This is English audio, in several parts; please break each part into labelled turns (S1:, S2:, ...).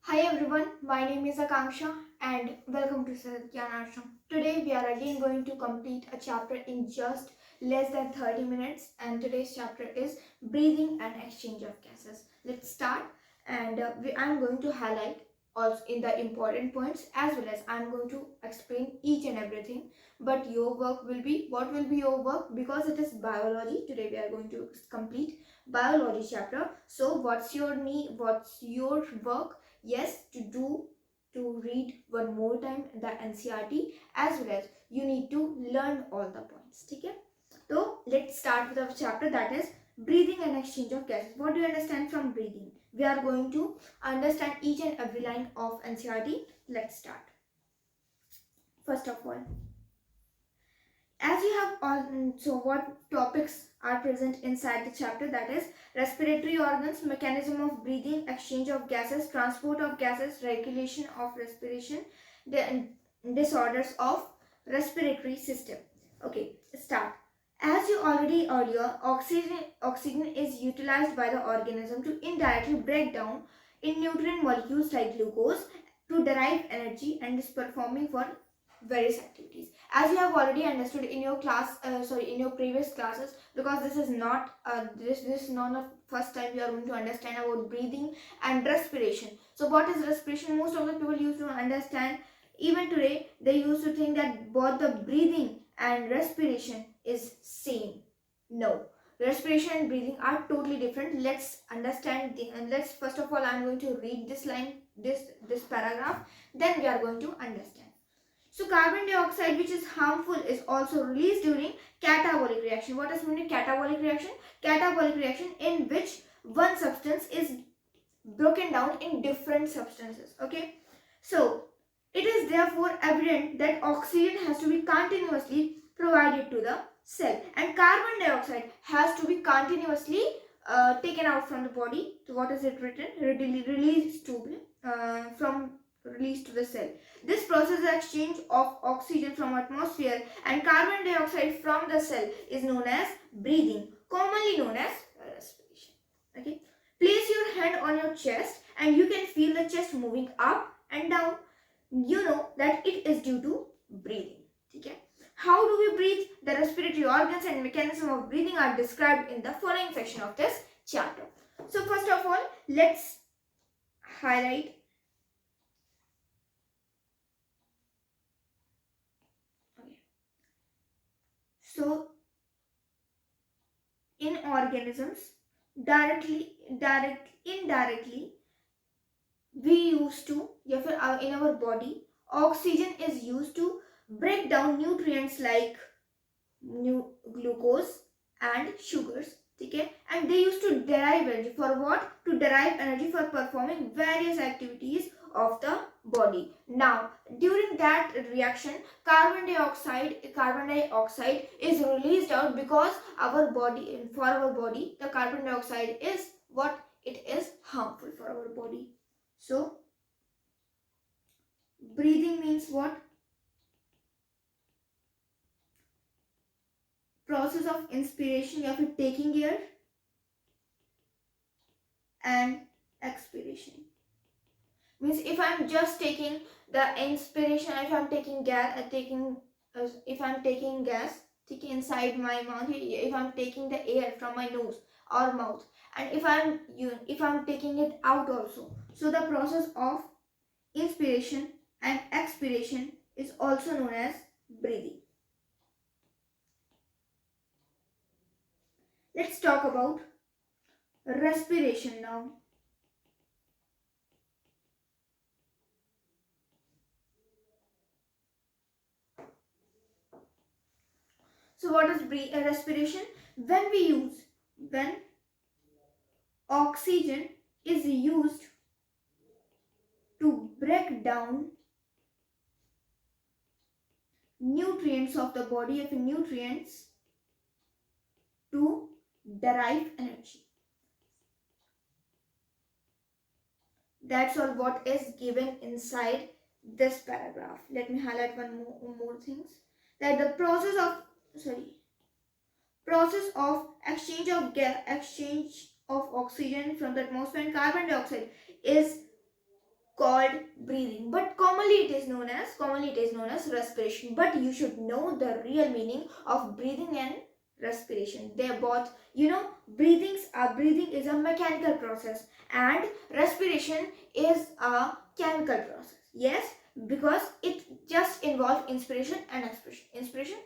S1: Hi everyone, my name is Akanksha and welcome to Satat Gyanarjanam. Today we are again going to complete a chapter in just less than 30 minutes, and today's chapter is breathing and exchange of gases. Let's start, and I'm going to highlight also in the important points, as well as I'm going to explain each and everything. But your work will be, what will be your work? Because it is biology, today we are going to complete biology chapter. So what's your need, what's your work? Yes, to read one more time the NCRT, as well as you need to learn all the points. Okay, so let's start with our chapter, that is breathing and exchange of gases. What do you understand from breathing? We are going to understand each and every line of NCRT. Let's start. First of all, as you have all, so what topics are present inside the chapter, that is respiratory organs, mechanism of breathing, exchange of gases, transport of gases, regulation of respiration, the disorders of respiratory system. Okay, start. As you already earlier, oxygen is utilized by the organism to indirectly break down in nutrient molecules like glucose to derive energy, and is performing for various activities, as you have already understood in your class, in your previous classes, because this is not this is not the first time you are going to understand about breathing and respiration. So what is respiration? Most of the people used to understand, even today they used to think that both the breathing and respiration is same. No, respiration and breathing are totally different. Let's understand and let's, first of all, I'm going to read this line, this paragraph, then we are going to understand. So carbon dioxide, which is harmful, is also released during catabolic reaction. What does mean catabolic reaction? Catabolic reaction in which one substance is broken down in different substances. Okay. So it is therefore evident that oxygen has to be continuously provided to the cell, and carbon dioxide has to be continuously taken out from the body. So what is it written? Released to from released to the cell. This process of exchange of oxygen from atmosphere and carbon dioxide from the cell is known as breathing, commonly known as respiration. Okay. Place your hand on your chest and you can feel the chest moving up and down. You know that it is due to breathing. Okay. How do we breathe? The respiratory organs and mechanism of breathing are described in the following section of this chapter. So first of all, let's highlight So, in organisms, indirectly, we used to, in our body, oxygen is used to break down nutrients like glucose and sugars. Okay, and they used to derive energy for what? To derive energy for performing various activities of the body. Now, during that reaction, carbon dioxide is released out, because for our body, the carbon dioxide is what? It is harmful for our body. So, breathing means what? Process of inspiration, you have to taking air, and expiration. Means if I'm just taking the inspiration, if I'm taking gas, if I'm taking gas, taking inside my mouth, if I'm taking the air from my nose or mouth, and if I'm taking it out also, so the process of inspiration and expiration is also known as breathing. Let's talk about respiration now. So what is respiration? When oxygen is used to break down nutrients of the body, of nutrients to derive energy. That's all what is given inside this paragraph. Let me highlight one more things. That the process of exchange of oxygen from the atmosphere and carbon dioxide is breathing, but commonly it is known as respiration. But you should know the real meaning of breathing and respiration. They are both, breathing is a mechanical process and respiration is a chemical process. Yes, because it just involves inspiration and expiration.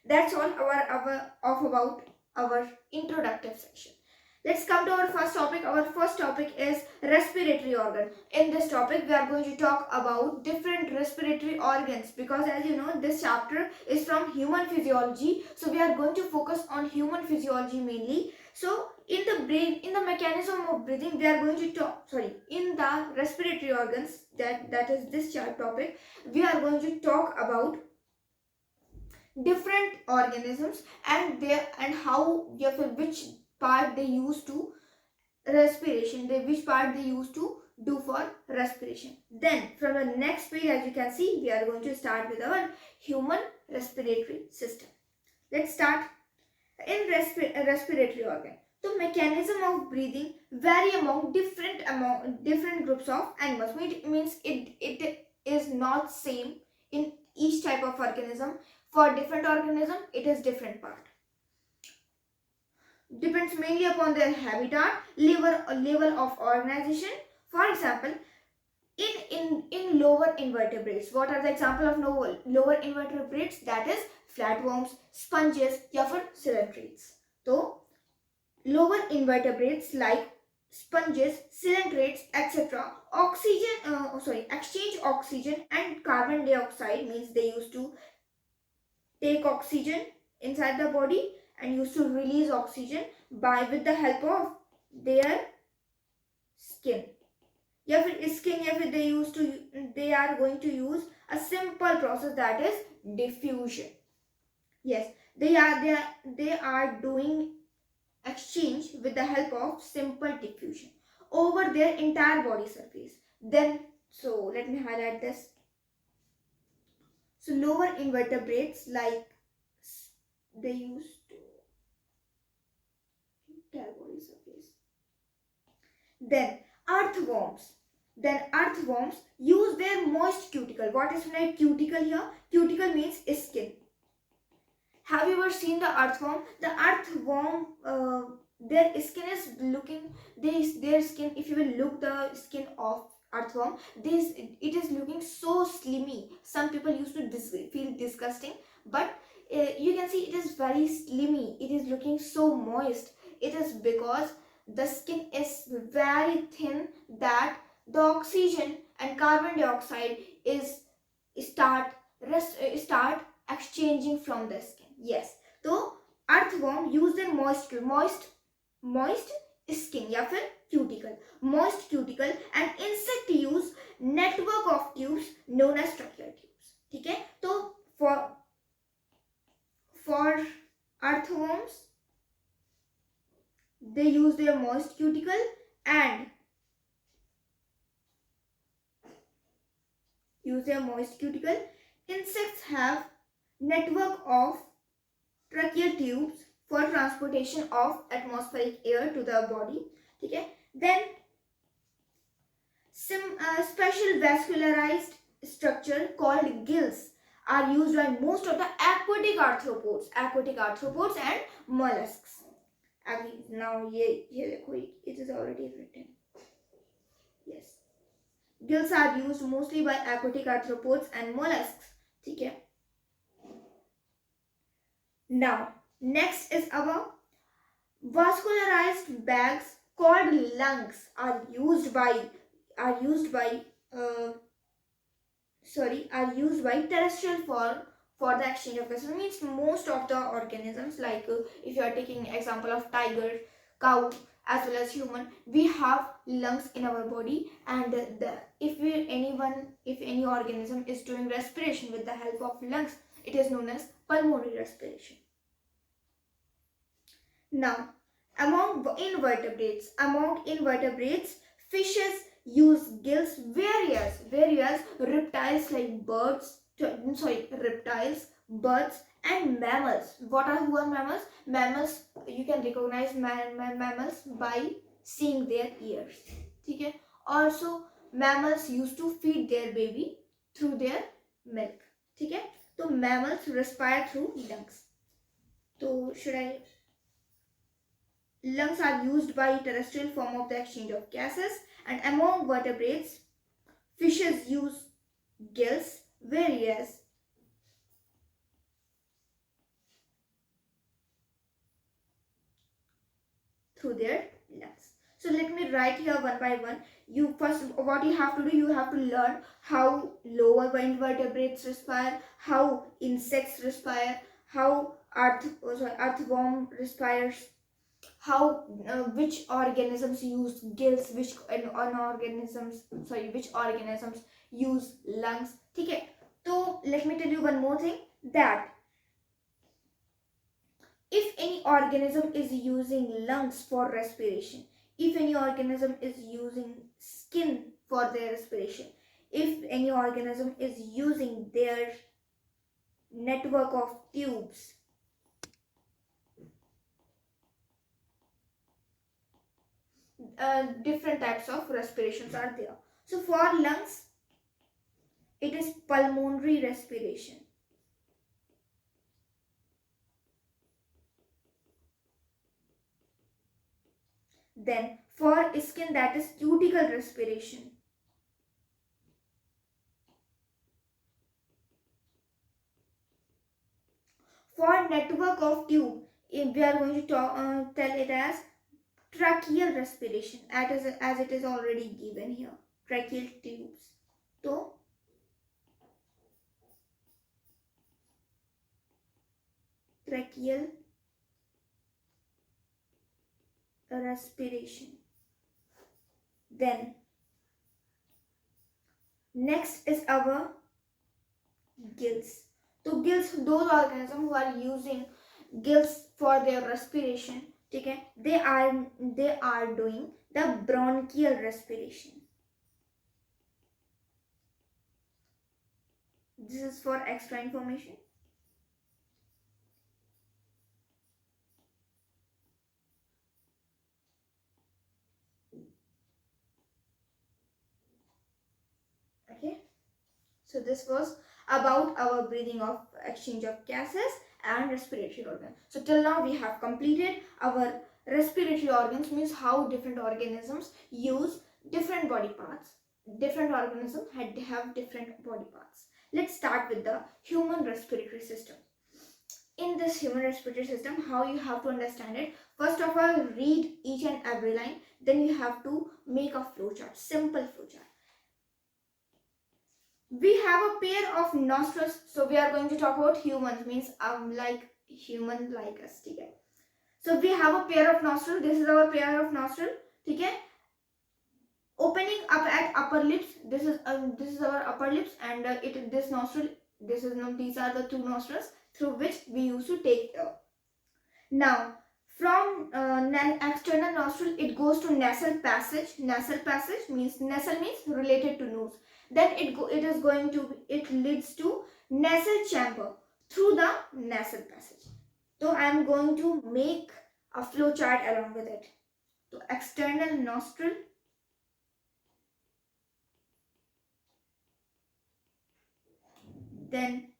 S1: That's all about our introductive section. Let's come to our first topic. Our first topic is respiratory organ. In this topic, we are going to talk about different respiratory organs, because as you know, this chapter is from human physiology. So we are going to focus on human physiology mainly. So in the mechanism of breathing, we are going to talk, in the respiratory organs, that is this topic, we are going to talk about different organisms and how, which part they use to respiration, which part they use to do for respiration. Then from the next page, as you can see, we are going to start with our human respiratory system. Let's start in respiratory organ. The mechanism of breathing vary among different groups of animals. It means it is not same in each type of organism. For different organism, it is different part. Depends mainly upon their habitat, level of organization. For example, in lower invertebrates, what are the example of lower invertebrates? That is flatworms, sponges या फिर coelenterate. So lower invertebrates like sponges, coelenterate, etc. exchange oxygen and carbon dioxide, means they used to take oxygen inside the body and used to release oxygen with the help of their skin. They are going to use a simple process, that is diffusion. Yes, they are doing exchange with the help of simple diffusion over their entire body surface. Then, so let me highlight this. So lower invertebrates, like they used to entire body surface. Then earthworms use their moist cuticle. What is my cuticle here? Cuticle means skin. Have you ever seen the earthworm? The earthworm, their skin is looking, their skin, if you will look the skin of earthworm, it is looking so slimy. Some people used to feel disgusting, but you can see it is very slimy. It is looking so moist. It is because the skin is very thin, that the oxygen and carbon dioxide start exchanging from the skin. Yes, so earthworm use their moist skin या फिर cuticle, moist cuticle, and insect use network of tubes known as tracheal tubes. ठीक है, तो for earthworms, they use their moist cuticle and insects have network of tracheal tubes for transportation of atmospheric air to the body. Okay, then some special vascularized structure called gills are used by most of the aquatic arthropods and mollusks. Now it is already written. Yes, gills are used mostly by aquatic arthropods and mollusks. Okay. Now next is our vascularized bags called lungs are used by terrestrial for the exchange of gases. Means most of the organisms, like if you are taking example of tiger, cow, as well as human, we have lungs in our body, and if any organism is doing respiration with the help of lungs, it is known as pulmonary respiration. Now, among invertebrates, fishes use gills, whereas reptiles like birds, and mammals. Who are mammals? Mammals, you can recognize mammals by seeing their ears. Okay? Also, mammals used to feed their baby through their milk. ठीक है, तो mammals respire through lungs. तो should I lungs are used by terrestrial form of the exchange of gases, and among vertebrates fishes use gills, whereas through their lungs. So let me write here one by one. You first, what you have to do, you have to learn how lower invertebrates respire, how insects respire, how earthworm respires, how which organisms use gills, which organisms use lungs. ठीक है, तो let me tell you one more thing, that if any organism is using lungs for respiration, if any organism is using skin for their respiration, if any organism is using their network of tubes, different types of respirations are there. So for lungs, it is pulmonary respiration. Then for skin, that is cuticle respiration. For network of tube, we are going to tell it as tracheal respiration, as it is already given here, tracheal tubes. So tracheal respiration. Then next is our gills. So gills, those organisms who are using gills for their respiration, ठीक है, they are doing the bronchial respiration. This is for extra information. Okay, so this was about our breathing of exchange of gases and respiratory organs. So till now we have completed our respiratory organs, means how different organisms use different body parts. Different organisms have different body parts. Let's start with the human respiratory system. In this human respiratory system, how you have to understand it, first of all, read each and every line, then you have to make a flowchart, simple flowchart. We have a pair of nostrils. So we are going to talk about humans, means like human like us. ठीक है, so we have a pair of nostril. This is our pair of nostril. ठीक है, opening up at upper lips. This is our upper lips, and this nostril, these are the two nostrils through which we used to take air. Now from external nostril, it goes to nasal passage. Nasal passage means, nasal means related to nose. Then it leads to nasal chamber through the nasal passage. So I am going to make a flow chart along with it. So external nostril, then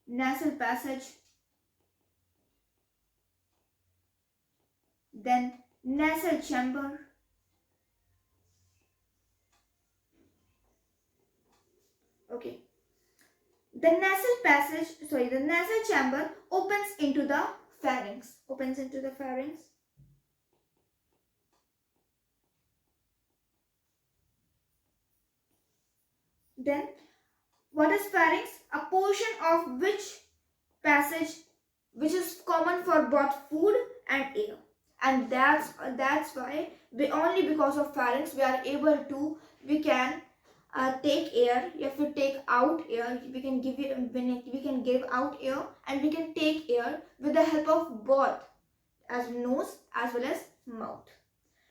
S1: nasal passage, then nasal chamber, okay. The nasal chamber opens into the pharynx. Then what is pharynx? A portion of which passage which is common for both food and air, and that's why only because of pharynx we can take air. If we take out air, we can give out air, and we can take air with the help of both as nose as well as mouth.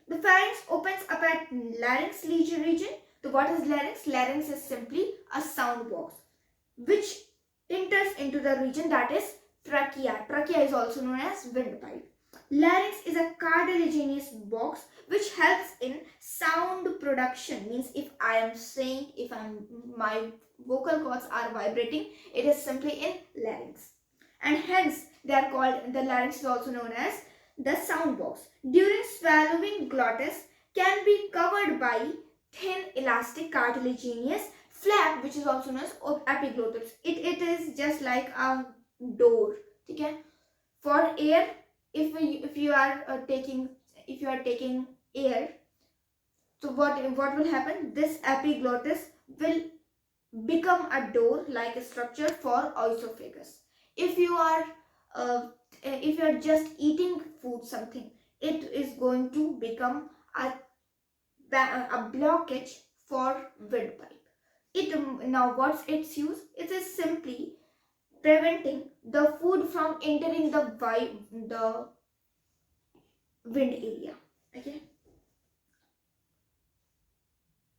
S1: The pharynx opens up at larynx region. So what is larynx? Larynx is simply a sound box which enters into the region that is trachea. Trachea is also known as windpipe. Larynx is a cartilaginous box which helps in sound production. Means if I am saying, my vocal cords are vibrating, it is simply in larynx. And hence they are called, the larynx is also known as the sound box. During swallowing, glottis can be covered by thin elastic cartilaginous flap which is also known as epiglottis. It is just like a door. Okay? For air, if you are taking air, so what will happen, this epiglottis will become a door like a structure for esophagus. If you are uh, if you are just eating food something, it is going to become a blockage for windpipe. Now what's its use? It is simply preventing the food from entering the wind area. Okay.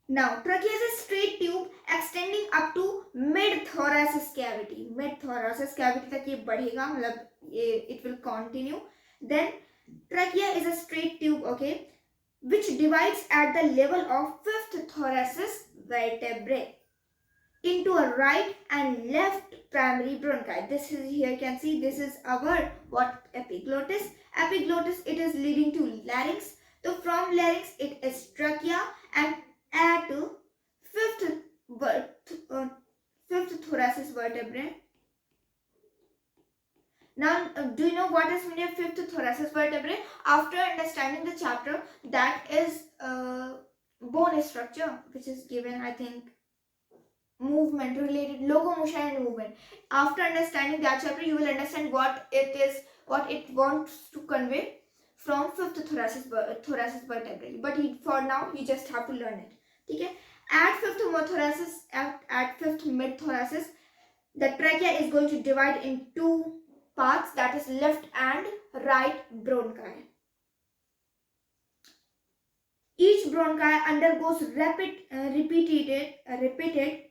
S1: Now, trachea is a straight tube extending up to mid-thoracic cavity. Mid-thoracic cavity तक ये बढ़ेगा, मतलब it will continue. Then, trachea is a straight tube, okay, which divides at the level of fifth thoracic vertebrae into a right and left primary bronchi. This is, here you can see, this is our what, epiglottis. Epiglottis, it is leading to larynx. So from larynx it is trachea, and at fifth thoracic vertebrae. Now, do you know what is meaning of fifth thoracic vertebrae? After understanding the chapter, that is bone structure, which is given, I think, movement related, locomotion and movement. After understanding that chapter, you will understand what it is, what it wants to convey from fifth thoracic vertebrae. But for now, you just have to learn it. Okay? At fifth mid thoracic, the trachea is going to divide in two parts, that is left and right bronchi. Each bronchi undergoes repeated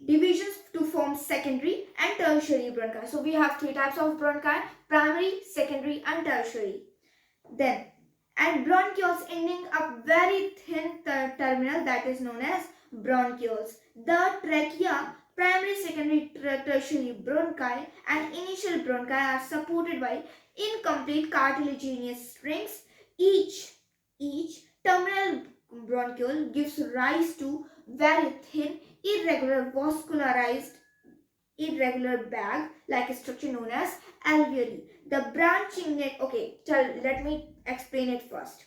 S1: divisions to form secondary and tertiary bronchi. So we have three types of bronchi: primary, secondary and tertiary. Then, and bronchioles ending up very thin terminal, that is known as bronchioles. The trachea, primary, secondary, tertiary bronchi and initial bronchi are supported by incomplete cartilaginous strings. Each terminal bronchiole gives rise to very thin, irregular, vascularized, irregular bag like a structure known as alveoli. The branching neck, okay, let me explain it first.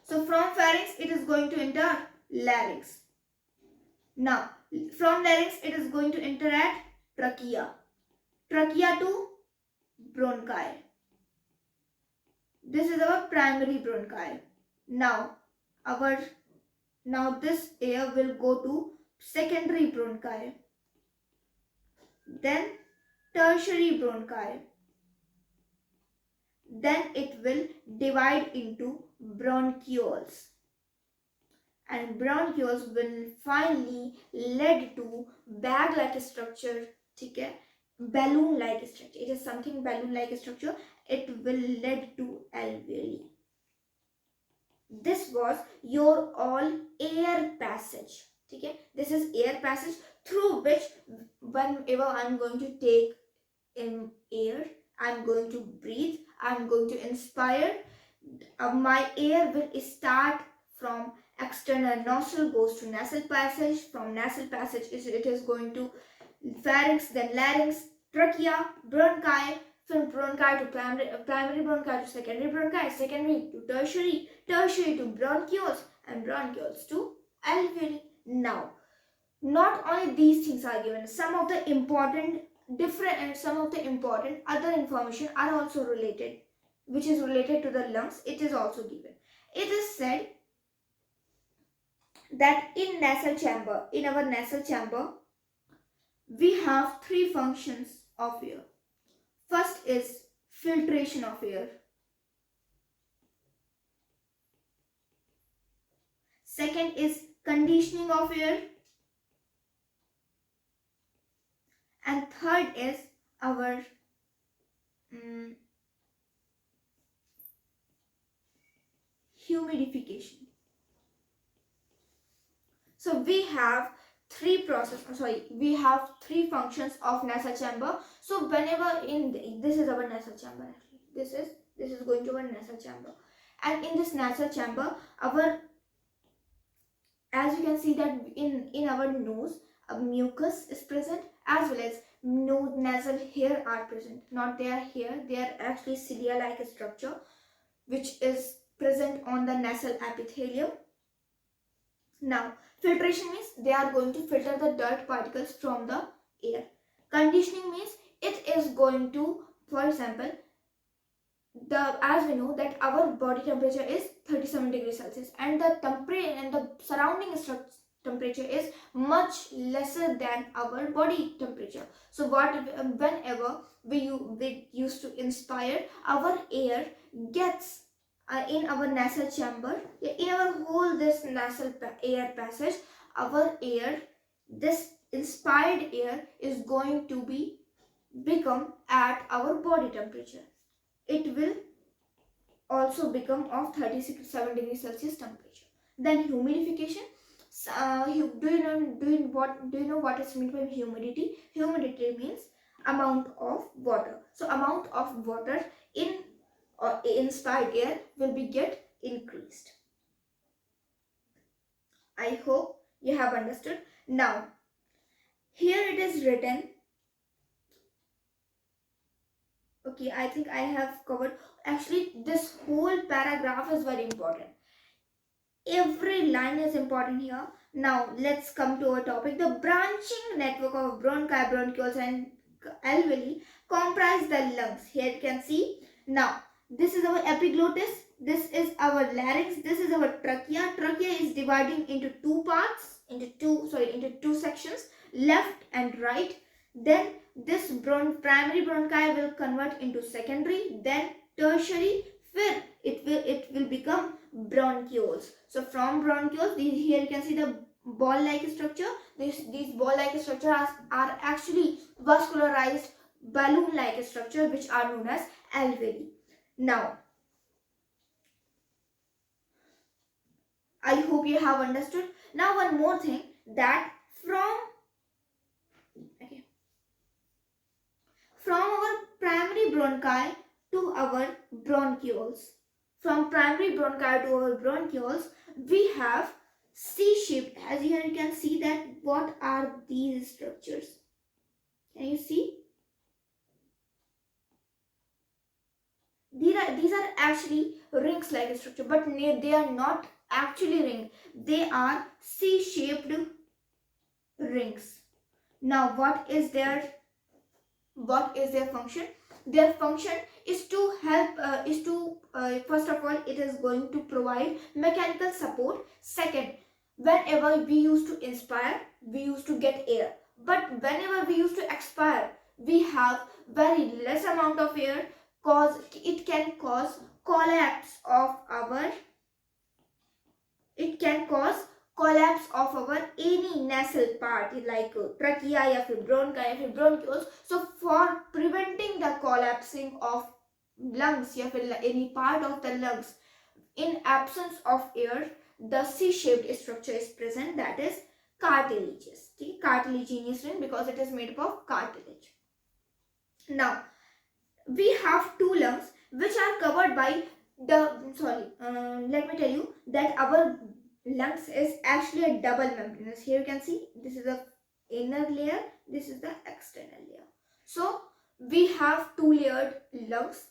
S1: So from pharynx it is going to enter larynx. Now from larynx it is going to enter at trachea. Trachea to bronchi. This is our primary bronchi. Now this air will go to secondary bronchi, then tertiary bronchi, then it will divide into bronchioles, and bronchioles will finally lead to bag like structure, okay, balloon like structure. It is something balloon like structure. It will lead to alveoli. This was your all air passage. Okay, this is air passage through which whenever I'm going to take in air, I'm going to breathe, I'm going to inspire, my air will start from external nostril, goes to nasal passage, from nasal passage it is going to pharynx, then larynx, trachea, bronchi, from bronchi to primary bronchi to secondary bronchi, secondary to tertiary, tertiary to bronchioles, and bronchioles to alveoli. Now, not only these things are given, some of the important other information are also related, which is related to the lungs. It is also given. It is said that in our nasal chamber, we have three functions of air. First is filtration of air. Second is conditioning of air. And third is our humidification. So we have three functions of nasal chamber. So whenever this is our nasal chamber actually. This is going to our nasal chamber. And in this nasal chamber, as you can see that in our nose, a mucus is present as well as nasal hair are present. Not they are hair, they are actually cilia-like structure which is present on the nasal epithelium. Now, filtration means they are going to filter the dirt particles from the air. Conditioning means it is going to, for example, as we know that our body temperature is 37 degrees Celsius and the temperature and the surrounding temperature is much lesser than our body temperature. So whenever we used to inspire, our air gets in our nasal chamber, in our whole this nasal air passage, our air, this inspired air is going to become at our body temperature. It will also become of 37 degrees Celsius temperature. Then humidification. Do you know what is meant by humidity? Humidity means amount of water. So amount of water in inspired air will be get increased. I hope you have understood. Now, here it is written. Okay, I think I have covered. Actually, this whole paragraph is very important. Every line is important here. Now, let's come to our topic. The branching network of bronchi, bronchioles and alveoli comprise the lungs. Here you can see. Now, this is our epiglottis. This is our larynx. This is our trachea. Trachea is dividing into two parts, into two sections, left and right. Then this primary bronchi will convert into secondary, then tertiary, where it will become bronchioles. So from bronchioles, here you can see the ball-like structure. These ball-like structures are actually vascularized balloon-like structure which are known as alveoli. Now, I hope you have understood. Now one more thing, that from our primary bronchi to our bronchioles. From primary bronchi to our bronchioles, we have C-shaped. As here you can see that what are these structures? Can you see? These are actually rings-like structure, but they are not actually ring. They are C-shaped rings. Now, what is their function? Their function is to help, first of all, it is going to provide mechanical support. Second, whenever we used to inspire, we used to get air. But whenever we used to expire, we have very less amount of air. It can cause collapse of our any nasal part like trachea or bronchi or bronchioles. So for preventing the collapsing of lungs or any part of the lungs, in absence of air, the C-shaped structure is present, that is cartilaginous. Cartilaginous ring because it is made up of cartilage. Now, we have two lungs which are covered by let me tell you that our lungs is actually a double membrane. As here you can see, this is the inner layer, this is the external layer. So we have two layered lungs.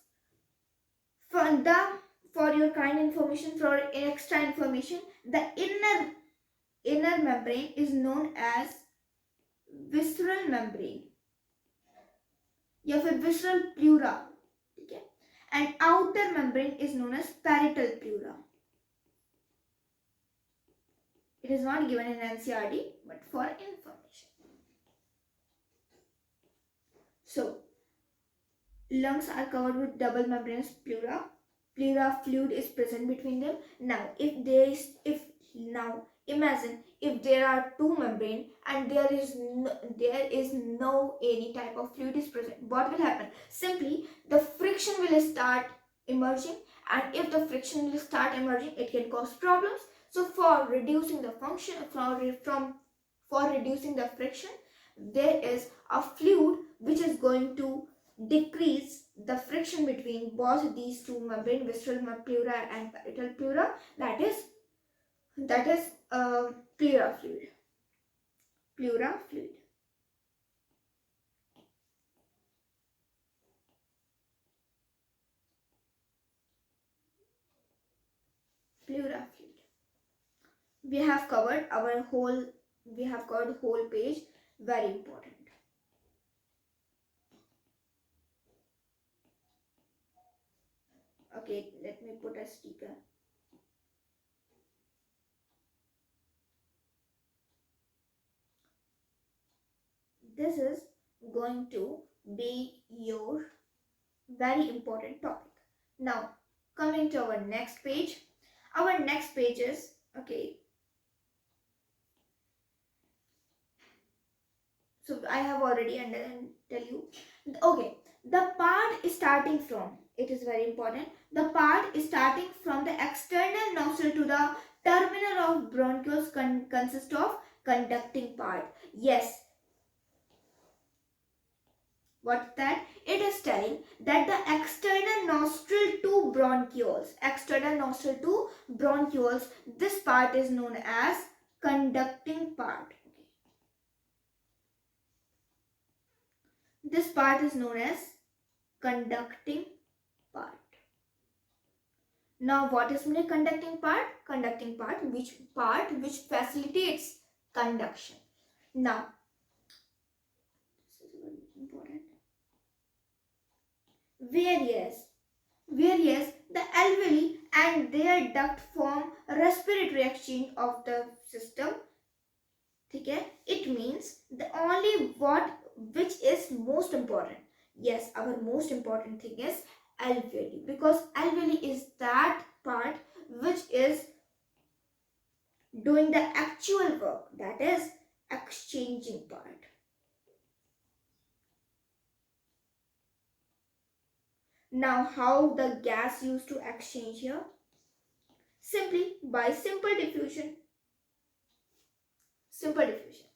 S1: For your kind information, for extra information, the inner membrane is known as visceral membrane. You have a visceral pleura, okay? And outer membrane is known as parietal pleura. It is not given in NCERT, but for information. So, lungs are covered with double membranous pleura. Pleura fluid is present between them. Now, imagine if there are two membrane and there is no any type of fluid is present. What will happen? Simply, the friction will start emerging and if the friction will start emerging, it can cause problems. So for reducing the function, for reducing the friction, there is a fluid which is going to decrease the friction between both these two membrane, visceral pleura and parietal pleura. That is pleura fluid. Pleura fluid. Pleura fluid. We have covered whole page. Very important. Okay, let me put a sticker. This is going to be your very important topic. Now, coming to our next page. Our next page is, okay, so I have already tell you. Okay, the part is starting from, it is very important, the part is starting from the external nostril to the terminal of bronchioles consists of conducting part. Yes, what's that? It is telling that the external nostril to bronchioles, this part is known as conducting part. This part is known as conducting part. Now, what is the conducting part? Conducting part which facilitates conduction. Now, this is very important. Whereas the alveoli and their duct form respiratory exchange of the system. Okay? It means the only which is most important. Yes, our most important thing is alveoli, because alveoli is that part which is doing the actual work, that is exchanging part. Now, how the gas used to exchange here? Simply by simple diffusion. Simple diffusion.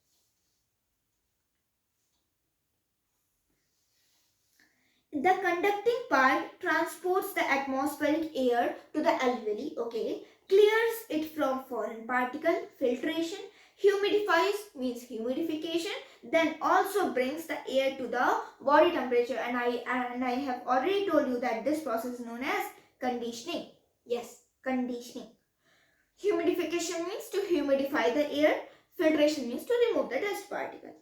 S1: The conducting part transports the atmospheric air to the alveoli, okay, clears it from foreign particle, filtration, humidifies means humidification, then also brings the air to the body temperature, and I have already told you that this process is known as conditioning. Yes, conditioning. Humidification means to humidify the air, filtration means to remove the dust particle.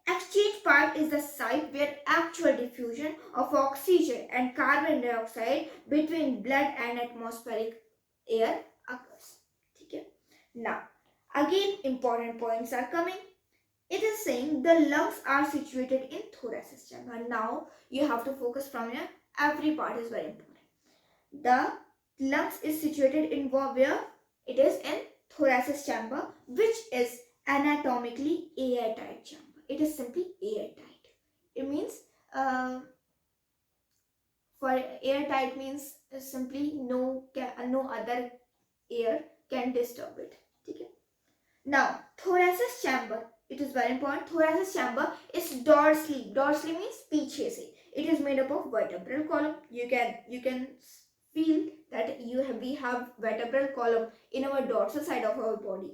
S1: Exchange part is the site where actual diffusion of oxygen and carbon dioxide between blood and atmospheric air occurs. Okay? Now, again important points are coming. It is saying the lungs are situated in thoracic chamber. Now, you have to focus from here. Every part is very important. The lungs is situated in where? It is in thoracic chamber, which is anatomically airtight chamber. It is simply airtight. It means for airtight means simply no other air can disturb it. Okay? Now, thoracic chamber, it is very important. Thoracic chamber is dorsally. Dorsally means पीछे से. It is made up of vertebral column. You can feel that we have vertebral column in our dorsal side of our body.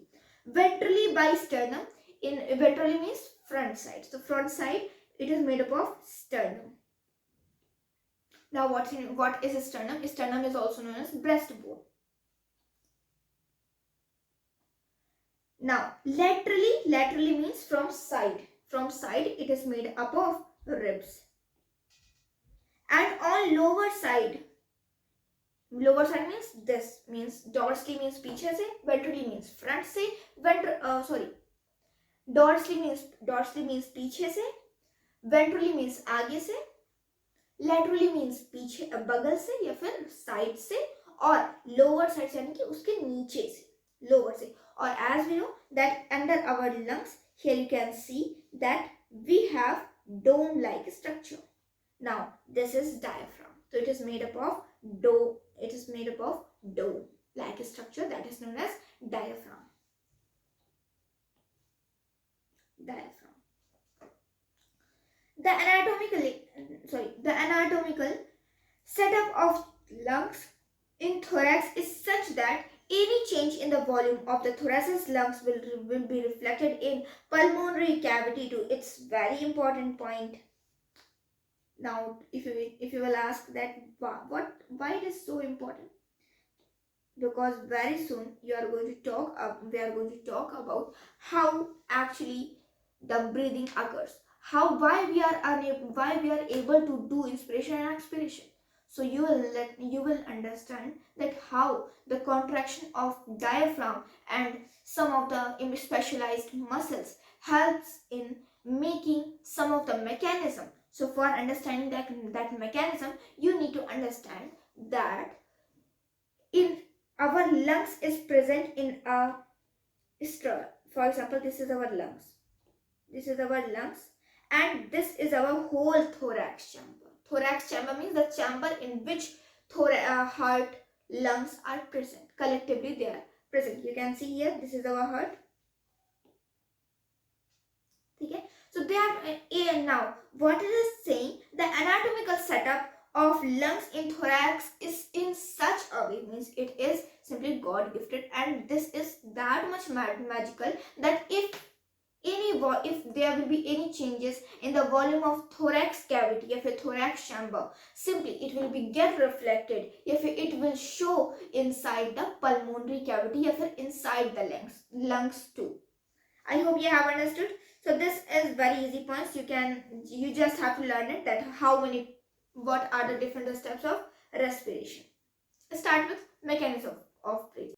S1: Ventrally by sternum. Ventrally means front side. So front side, it is made up of sternum. Now what is sternum? Sternum is also known as breastbone. Now laterally means from side. From side, it is made up of ribs. And on lower side means this, means dorsally means पीछे से, ventrally means front से, dorsally means पीछे से, ventrally means आगे से, laterally means पीछे बगल से या फिर साइड से, और lower side यानी कि उसके नीचे से, lower से. Or as we know that under our lungs, here you can see that we have dome like structure. Now this is diaphragm. So it is made up of it is made up of dome like a structure that is known as diaphragm. The anatomical setup of lungs in thorax is such that any change in the volume of the thorac's lungs will be reflected in pulmonary cavity too. It's very important point. Now, if you will ask that why it is so important, because very soon we are going to talk about how actually the breathing occurs, why we are able to do inspiration and expiration. So you will understand that how the contraction of diaphragm and some of the specialized muscles helps in making some of the mechanism. So for understanding that mechanism, you need to understand that in our lungs is present in a straw. For example, this is our lungs. This is our lungs, and this is our whole thorax chamber. Thorax chamber means the chamber in which heart, lungs are present. Collectively, they are present. You can see here, this is our heart. Okay? So they are now. What it is saying, the anatomical setup of lungs in thorax is in such a way, means it is simply God gifted, and this is that much magical that if there will be any changes in the volume of thorax cavity of a thorax chamber, simply it will be get reflected if it will show inside the pulmonary cavity of inside the lungs too. I hope you have understood. So this is very easy points. You just have to learn it, that what are the different steps of respiration. Start with mechanism of breathing.